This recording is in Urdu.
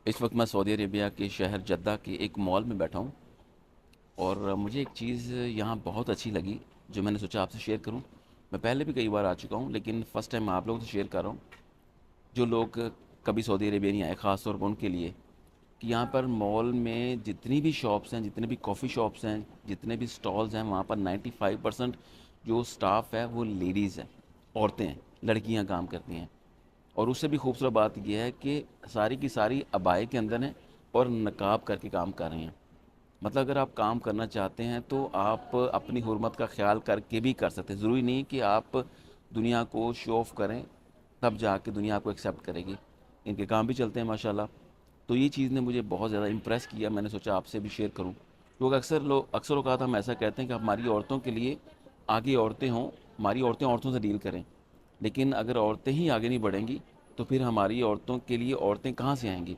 اس وقت میں سعودی عربیہ کے شہر جدہ کے ایک مال میں بیٹھا ہوں، اور مجھے ایک چیز یہاں بہت اچھی لگی جو میں نے سوچا آپ سے شیئر کروں۔ میں پہلے بھی کئی بار آ چکا ہوں، لیکن فرسٹ ٹائم میں آپ لوگوں سے شیئر کر رہا ہوں، جو لوگ کبھی سعودی عربیہ نہیں آئے، خاص طور پر ان کے لیے، کہ یہاں پر مال میں جتنی بھی شاپس ہیں، جتنے بھی کافی شاپس ہیں، جتنے بھی سٹالز ہیں، وہاں پر 95% جو سٹاف ہے وہ لیڈیز ہیں، عورتیں ہیں، لڑکیاں کام کرتی ہیں۔ اور اس سے بھی خوبصورت بات یہ ہے کہ ساری کی ساری عبائے کے اندر ہیں اور نقاب کر کے کام کر رہی ہیں۔ مطلب اگر آپ کام کرنا چاہتے ہیں تو آپ اپنی حرمت کا خیال کر کے بھی کر سکتے ہیں، ضروری نہیں کہ آپ دنیا کو شو آف کریں تب جا کے دنیا آپ کو ایکسیپٹ کرے گی۔ ان کے کام بھی چلتے ہیں ماشاءاللہ۔ تو یہ چیز نے مجھے بہت زیادہ امپریس کیا، میں نے سوچا آپ سے بھی شیئر کروں۔ اکثر اوقات ہم ایسا کہتے ہیں کہ ہماری عورتوں کے لیے آگے عورتیں ہوں، ہماری عورتیں عورتوں سے ڈیل کریں، لیکن اگر عورتیں ہی آگے نہیں بڑھیں گی تو پھر ہماری عورتوں کے لیے عورتیں کہاں سے آئیں گی؟